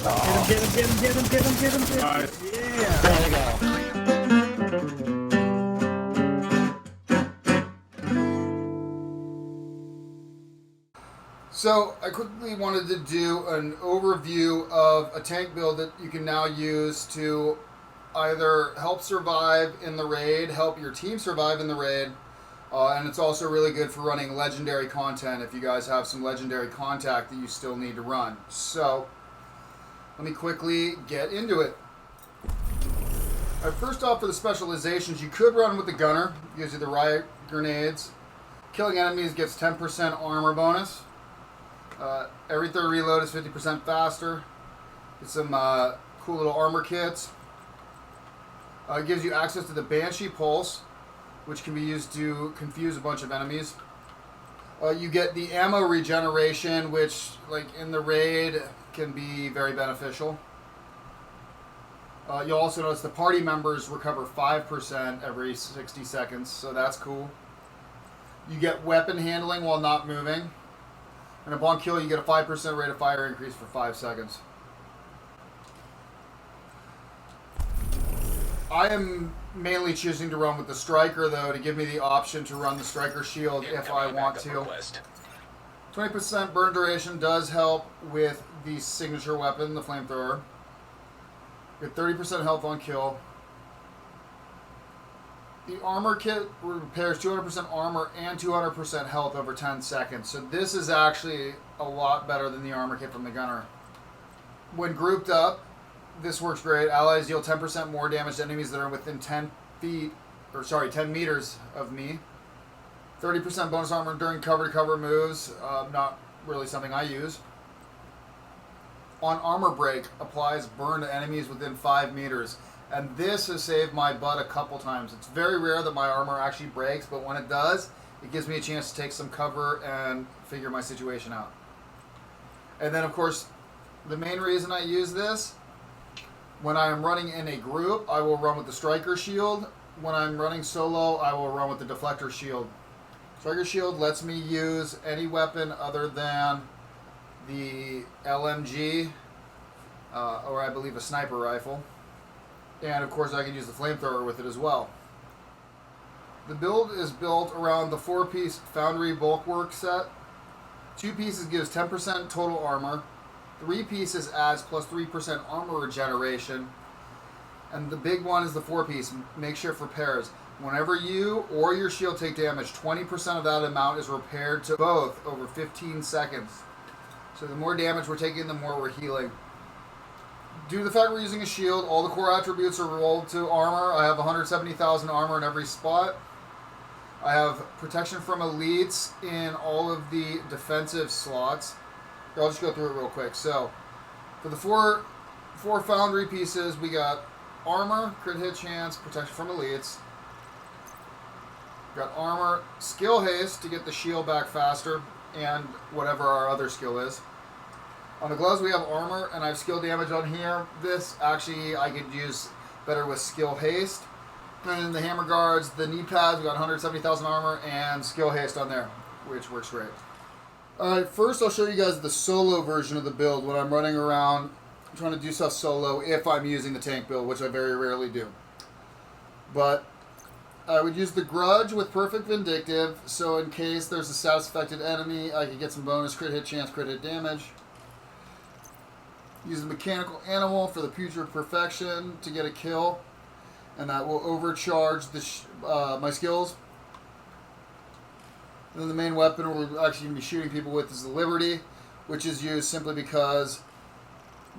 Get him. Nice. Yeah. There you go. So I quickly wanted to do an overview of a tank build that you can now use to either help survive in the raid, help your team survive in the raid, and it's also really good for running legendary content if you guys have some legendary contact that you still need to run. So let me quickly get into it. All right, first off, for the specializations, you could run with the gunner. It gives you the riot grenades. Killing enemies gives 10% armor bonus. Every third reload is 50% faster. Get some cool little armor kits. It gives you access to the Banshee Pulse, which can be used to confuse a bunch of enemies. You get the ammo regeneration, which, like in the raid, can be very beneficial. You'll also notice the party members recover 5% every 60 seconds, so that's cool. You get weapon handling while not moving. And upon kill, you get a 5% rate of fire increase for 5 seconds. I am mainly choosing to run with the Striker, though, to give me the option to run the Striker Shield if I want to. 20% burn duration does help with the signature weapon, the Flamethrower. Get 30% health on kill. The armor kit repairs 200% armor and 200% health over 10 seconds. So this is actually a lot better than the armor kit from the gunner. When grouped up, this works great. Allies deal 10% more damage to enemies that are within 10 meters of me. 30% bonus armor during cover-to-cover moves. Not really something I use. On armor break, applies burn to enemies within 5 meters. And this has saved my butt a couple times. It's very rare that my armor actually breaks, but when it does, it gives me a chance to take some cover and figure my situation out. And then, of course, the main reason I use this, when I am running in a group, I will run with the Striker Shield. When I'm running solo, I will run with the Deflector Shield. Striker Shield lets me use any weapon other than the LMG, or I believe a sniper rifle. And of course I can use the Flamethrower with it as well. The build is built around the 4-piece Foundry Bulwark set. 2 pieces gives 10% total armor. 3 pieces adds plus 3% armor regeneration. And the big one is the 4-piece, makeshift repairs. Whenever you or your shield take damage, 20% of that amount is repaired to both over 15 seconds. So the more damage we're taking, the more we're healing. Due to the fact we're using a shield, all the core attributes are rolled to armor. I have 170,000 armor in every spot. I have protection from elites in all of the defensive slots. Here, I'll just go through it real quick. So, for the four Foundry pieces, we got armor, crit hit chance, protection from elites. We got armor, skill haste to get the shield back faster, and whatever our other skill is. On the gloves we have armor, and I have skill damage on here. This actually I could use better with skill haste. And then the hammer guards, the knee pads, we got 170,000 armor and skill haste on there, which works great. Alright, first I'll show you guys the solo version of the build when I'm running around trying to do stuff solo if I'm using the tank build, which I very rarely do. But I would use the Grudge with Perfect Vindictive, so in case there's a status affected enemy, I could get some bonus crit hit chance, crit hit damage. Use the Mechanical Animal for the Putrid Perfection to get a kill, and that will overcharge the my skills. And then the main weapon we're actually going to be shooting people with is the Liberty, which is used simply because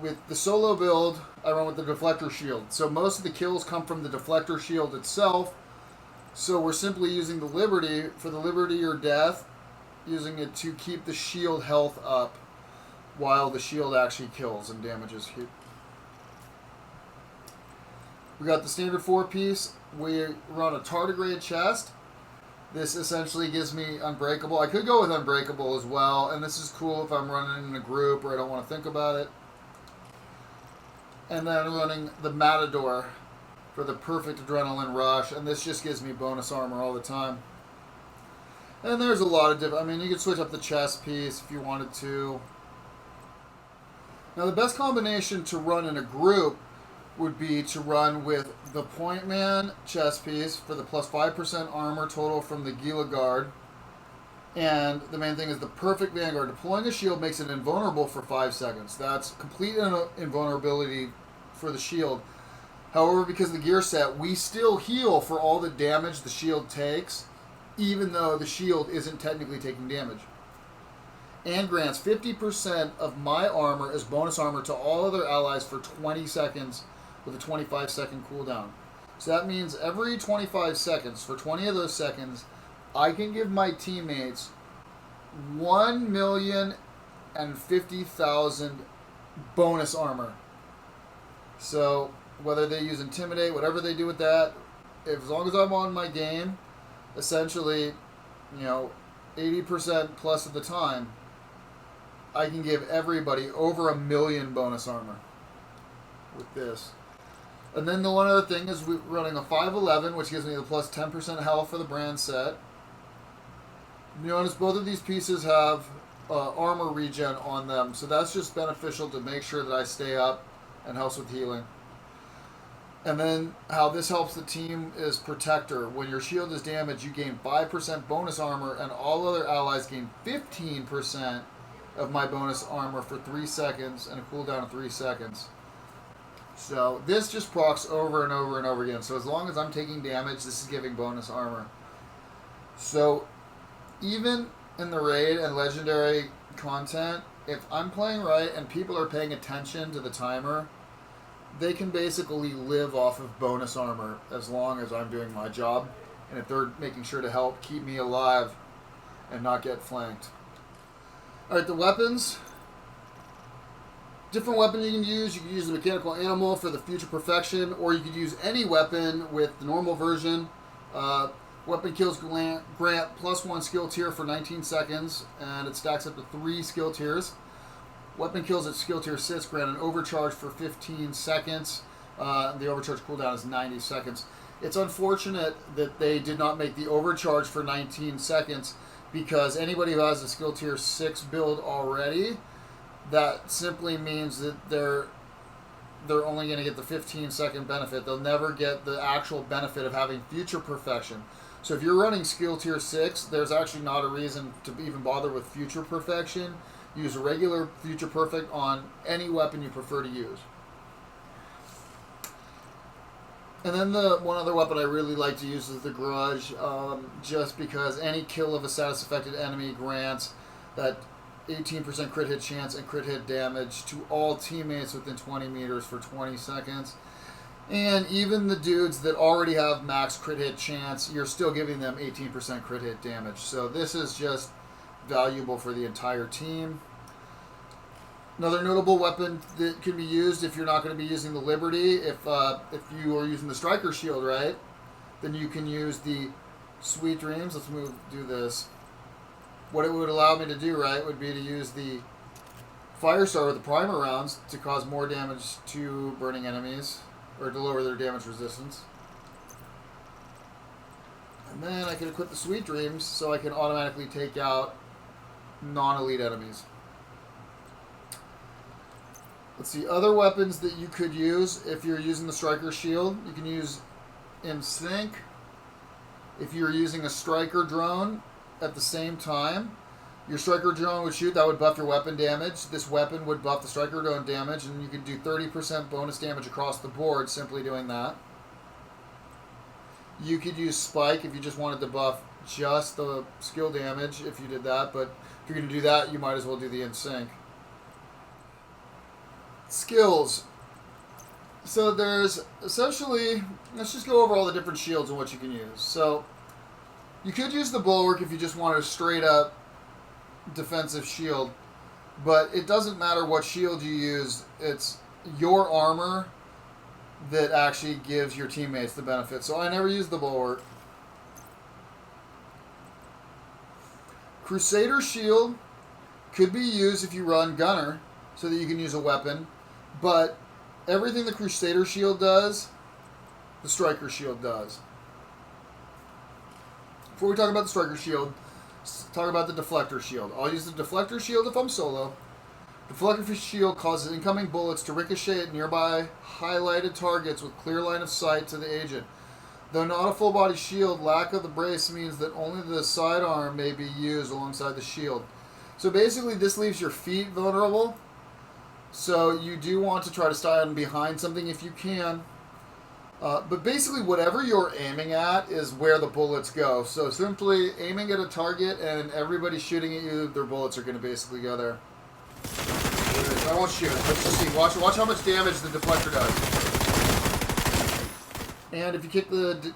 with the solo build, I run with the Deflector Shield. So most of the kills come from the Deflector Shield itself, so we're simply using the Liberty for the Liberty or Death, using it to keep the shield health up while the shield actually kills and damages. We got the standard 4-piece. We run a tardigrade chest. This essentially gives me Unbreakable. I could go with Unbreakable as well, and this is cool if I'm running in a group or I don't want to think about it. And then running the Matador for the perfect adrenaline rush, and this just gives me bonus armor all the time. And there's a lot of different, I mean, you could switch up the chest piece if you wanted to. Now the best combination to run in a group would be to run with the Point Man chest piece for the plus 5% armor total from the Gila Guard. And the main thing is the perfect Vanguard. Deploying a shield makes it invulnerable for 5 seconds. That's complete invulnerability for the shield. However, because of the gear set, we still heal for all the damage the shield takes, even though the shield isn't technically taking damage. And grants 50% of my armor as bonus armor to all other allies for 20 seconds with a 25-second cooldown. So that means every 25 seconds, for 20 of those seconds, I can give my teammates 1,050,000 bonus armor. So whether they use Intimidate, whatever they do with that, as long as I'm on my game, essentially, 80% plus of the time, I can give everybody over 1 million bonus armor with this. And then the one other thing is we're running a 511, which gives me the plus 10% health for the brand set. You notice both of these pieces have armor regen on them, so that's just beneficial to make sure that I stay up and helps with healing. And then how this helps the team is Protector. When your shield is damaged, you gain 5% bonus armor, and all other allies gain 15% of my bonus armor for 3 seconds and a cooldown of 3 seconds. So this just procs over and over and over again. So as long as I'm taking damage, this is giving bonus armor. So even in the raid and legendary content, if I'm playing right and people are paying attention to the timer, they can basically live off of bonus armor as long as I'm doing my job. And if they're making sure to help keep me alive and not get flanked. Alright, the weapons. Different weapon you can use. You can use the Mechanical Animal for the Future Perfection, or you could use any weapon with the normal version. Weapon kills grant plus 1 skill tier for 19 seconds, and it stacks up to 3 skill tiers. Weapon kills at skill tier 6 grant an overcharge for 15 seconds. The overcharge cooldown is 90 seconds. It's unfortunate that they did not make the overcharge for 19 seconds, because anybody who has a skill tier 6 build already, that simply means that they're only going to get the 15-second benefit. They'll never get the actual benefit of having Future Perfection. So if you're running skill tier 6, there's actually not a reason to even bother with Future Perfection. Use a regular Future Perfect on any weapon you prefer to use. And then the one other weapon I really like to use is the Grudge, just because any kill of a status-affected enemy grants that 18% crit hit chance and crit hit damage to all teammates within 20 meters for 20 seconds. And even the dudes that already have max crit hit chance, you're still giving them 18% crit hit damage. So this is just valuable for the entire team. Another notable weapon that can be used if you're not going to be using the Liberty, if you are using the Striker Shield, right, then you can use the Sweet Dreams. Let's do this. What it would allow me to do, right, would be to use the Firestar with the primer rounds to cause more damage to burning enemies, or to lower their damage resistance. And then I can equip the Sweet Dreams so I can automatically take out non-elite enemies. Let's see, other weapons that you could use if you're using the Striker Shield. You can use in sync. If you're using a Striker Drone at the same time, your Striker Drone would shoot, that would buff your weapon damage. This weapon would buff the Striker Drone damage, and you could do 30% bonus damage across the board simply doing that. You could use Spike if you just wanted to buff just the skill damage if you did that, but if you're going to do that, you might as well do the in sync. Skills. So there's essentially, let's just go over all the different shields and what you can use. So you could use the Bulwark if you just wanted a straight up defensive shield, but it doesn't matter what shield you use, it's your armor that actually gives your teammates the benefit. So I never use the Bulwark. Crusader Shield could be used if you run Gunner so that you can use a weapon, but everything the Crusader Shield does, the Striker Shield does. Before we talk about the Striker Shield, let's talk about the Deflector Shield. I'll use the Deflector Shield if I'm solo. Deflector shield causes incoming bullets to ricochet at nearby highlighted targets with clear line of sight to the agent. Though not a full body shield, lack of the brace means that only the sidearm may be used alongside the shield. So basically this leaves your feet vulnerable. So you do want to try to stand behind something if you can. But basically whatever you're aiming at is where the bullets go. So simply aiming at a target and everybody shooting at you, their bullets are going to basically go there. I won't shoot. Let's just see. Watch how much damage the deflector does. And if you kick the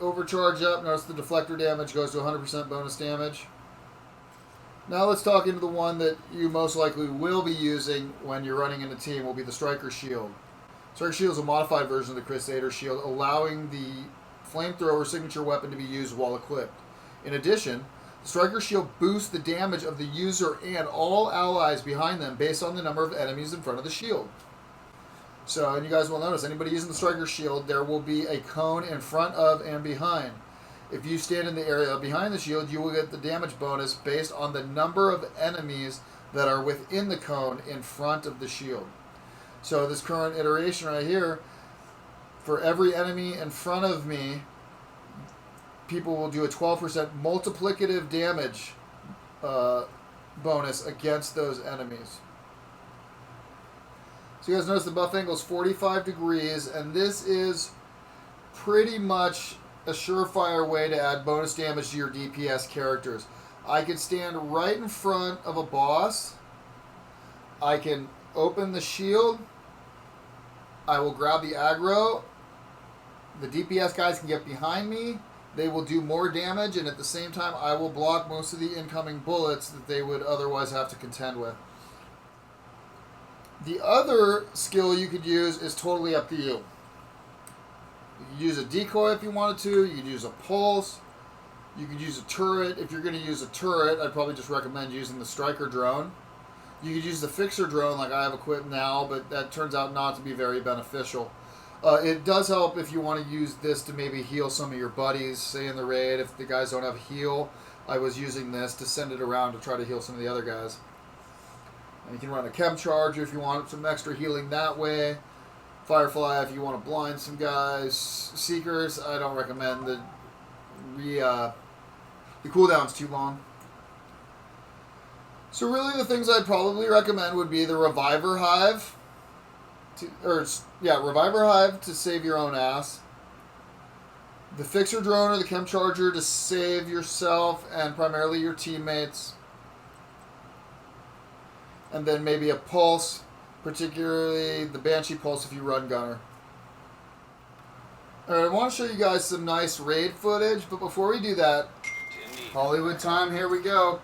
overcharge up, notice the deflector damage goes to 100% bonus damage. Now let's talk into the one that you most likely will be using when you're running in a team, will be the Striker Shield. Striker Shield is a modified version of the Crusader Shield, allowing the flamethrower signature weapon to be used while equipped. In addition, the Striker Shield boosts the damage of the user and all allies behind them based on the number of enemies in front of the shield. So, and you guys will notice, anybody using the Striker Shield, there will be a cone in front of and behind. If you stand in the area behind the shield, you will get the damage bonus based on the number of enemies that are within the cone in front of the shield. So this current iteration right here, for every enemy in front of me, people will do a 12% multiplicative damage bonus against those enemies. So you guys notice the buff angle is 45 degrees, and this is pretty much a surefire way to add bonus damage to your DPS characters. I can stand right in front of a boss. I can open the shield. I will grab the aggro. The DPS guys can get behind me. They will do more damage, and at the same time, I will block most of the incoming bullets that they would otherwise have to contend with. The other skill you could use is totally up to you. You could use a decoy if you wanted to. You could use a pulse. You could use a turret. If you're going to use a turret, I'd probably just recommend using the Striker drone. You could use the Fixer drone like I have equipped now, but that turns out not to be very beneficial. It does help if you want to use this to maybe heal some of your buddies, say in the raid. If the guys don't have heal, I was using this to send it around to try to heal some of the other guys. And you can run a chem charger if you want some extra healing that way. Firefly if you want to blind some guys. Seekers, I don't recommend. The cooldown's too long. So really the things I'd probably recommend would be the Reviver Hive. Reviver Hive to save your own ass. The Fixer Drone or the Chem Charger to save yourself and primarily your teammates. And then maybe a Pulse, particularly the Banshee Pulse if you run Gunner. Alright, I want to show you guys some nice raid footage, but before we do that, Hollywood time, here we go.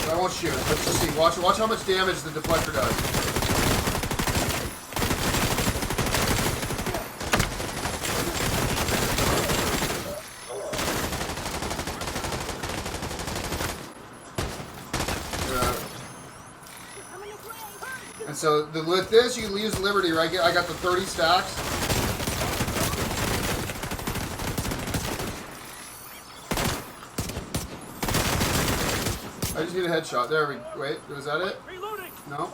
I won't shoot. Let's just see. Watch how much damage the deflector does. And so with this, you use Liberty, right? I got the 30 stacks. I just need a headshot. There we go. Wait, was that it? No.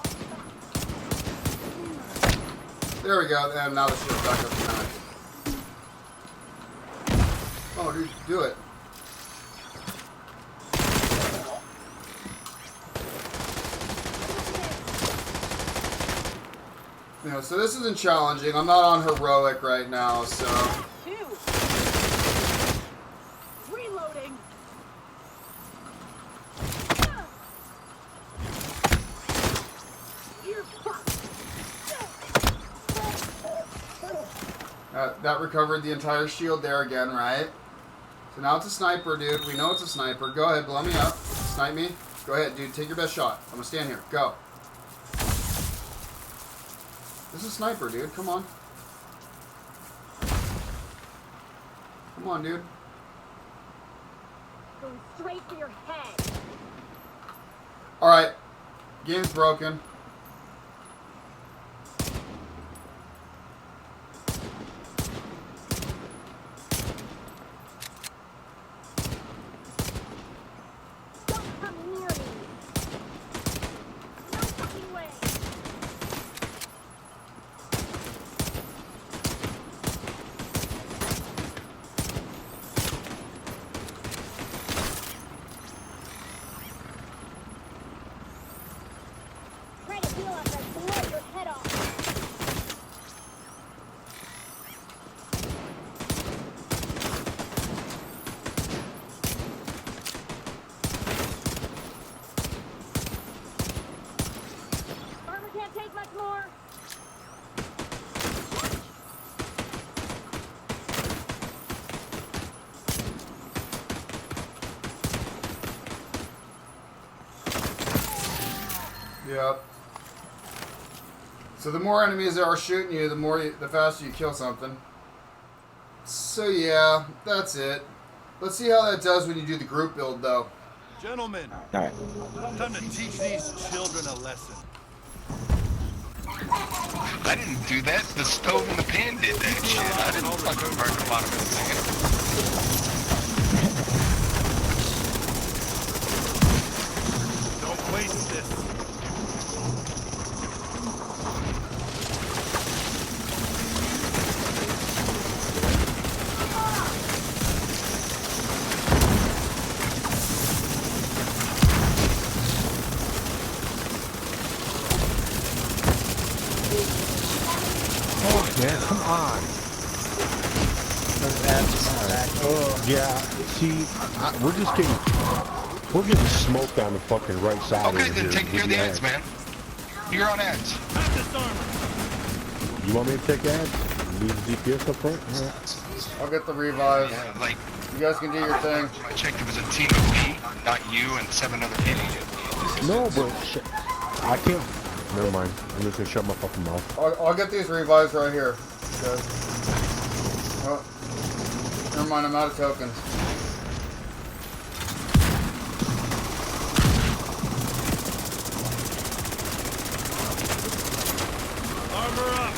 There we go. And now the shield's back up to 9. Oh, dude, do it. You know, so this isn't challenging. I'm not on heroic right now, so. Reloading. That recovered the entire shield there again, right? So now it's a sniper, dude. We know it's a sniper. Go ahead, blow me up. Snipe me. Go ahead, dude. Take your best shot. I'm gonna stand here. Go. This is a sniper, dude. Come on. Come on, dude. going straight for your head. Alright. Game's broken. Don't come near me. No fucking way. Try to heal us and blow your head off. Armor can't take much more. Yep. So the more enemies that are shooting you, the faster you kill something. So yeah, that's it. Let's see how that does when you do the group build, though. Gentlemen, Alright. time to teach these children a lesson. I didn't do that. The stove and the pan did that shit. I didn't fucking burn a lot of it. Don't waste this. Man, come on. Yeah, see, we're getting smoked on the fucking right side Okay, over then here. take care of the ads, man. You're on ads. Have this armor. You want me to take ads? Leave the DPS up front? Yeah. I'll get the revives. Yeah, like, You guys can do your thing. I checked it was a team of me, not you and 7 other people. No, but I can't. Never mind. I'm just gonna shut my fucking mouth. I'll get these revives right here. Okay. Oh, never mind, I'm out of tokens. Armor up.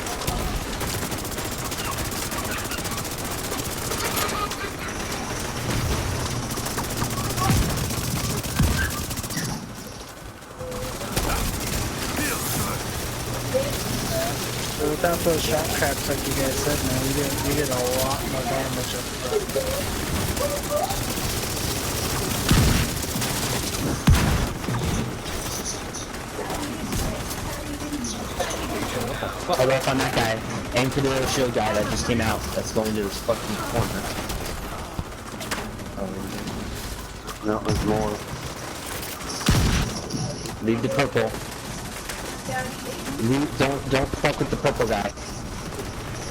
Without those shot traps, like you guys said, man, you get a lot more damage up Hold off on that guy. Aim for the little shield guy that just came out. That's going to this fucking corner. No, there's more. Leave the purple. Don't fuck with the purple guy.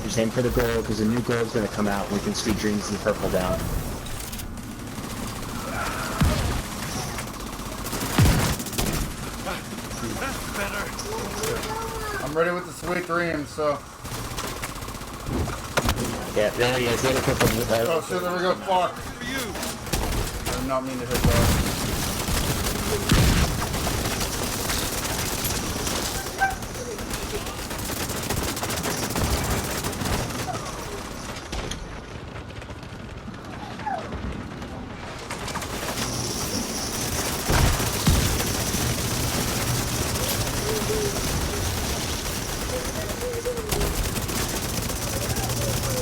Just aim for the gold, because the new gold's gonna come out and we can sweet dreams the purple down. That's better. I'm ready with the sweet dreams, so. Yeah, there he is. The other purple. Oh shit, there we go. Fuck. For you. I did not mean to hit that.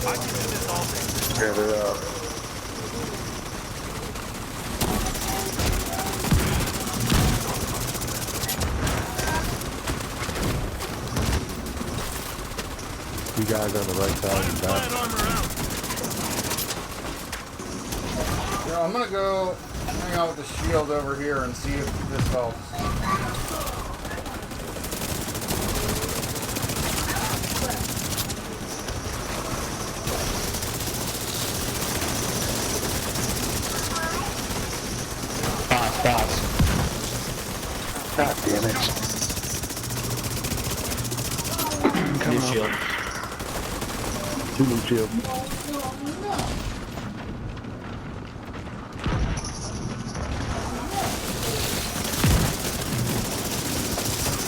I can do this all day. Get it up. You guys on the right side and back. Plant armor out. Yeah, I'm gonna go hang out with the shield over here and see if this helps. Boss. God damn it. New shield. 2 new shield.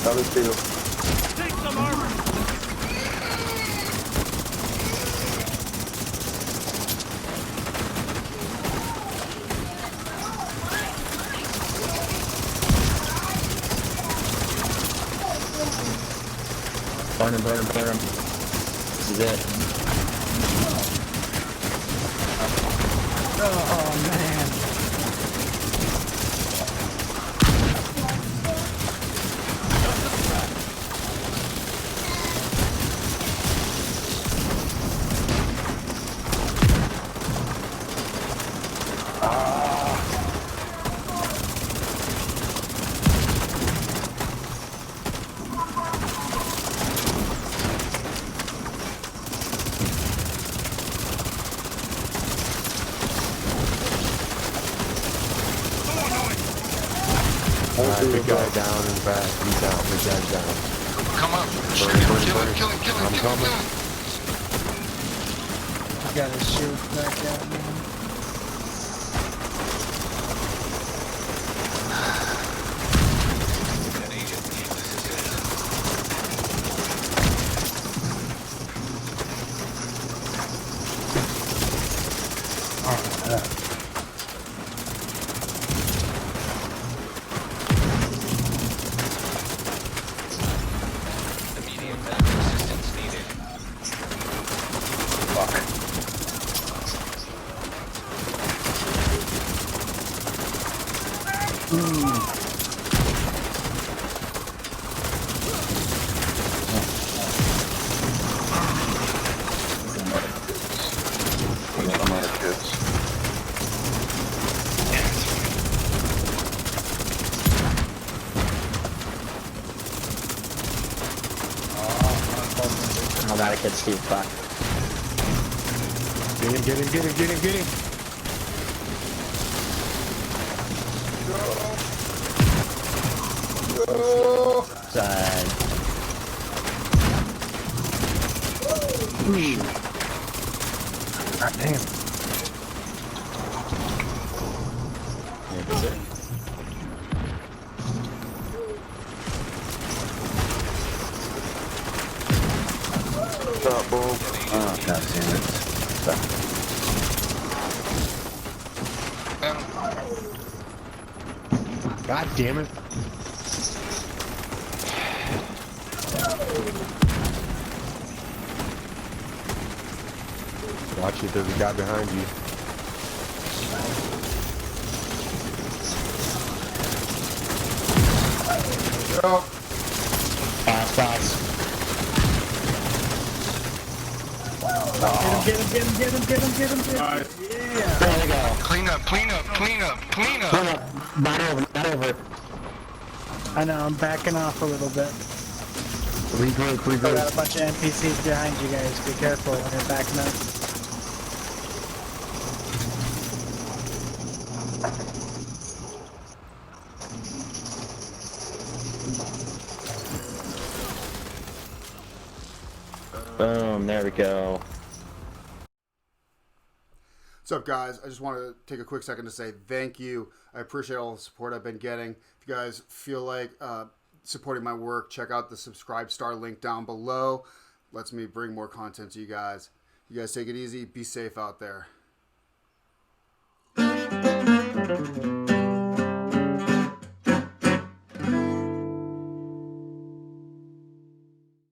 Other two. Take some armor. Burn him, burn him, burn him. This is it. Oh man. Alright, big guy down in the back. He's down. Big guy's down. Come up. Shoot Burn, him. burn, Kill burn. him. Kill him. Kill him. I'm Kill him. coming. Kill him. I got his shield back at me. Immediate medical assistance needed. I'm out of kids. I'm out of kids, Steve. Fuck. Get him, get him, get him, get him, get him. Side. God damn. Yeah, that's it. What's up, Bull? Oh, god damn it. God damn it. Watch it, there's a guy behind you. Go. Pass, pass. Get him, get him, get him, get him, get him, get him. Yeah. There we go. Clean up. Clean up. Clean up. Clean up. Come up. Not over, not over. I know, I'm backing off a little bit. Regroup, I got regroup. a bunch of NPCs behind you guys. Be careful when you're backing up. Boom, there we go. What's up, guys? I just wanted to take a quick second to say thank you. I appreciate all the support I've been getting. If you guys feel like supporting my work, check out the subscribe star link down below. Lets me bring more content to you guys. You guys take it easy. Be safe out there.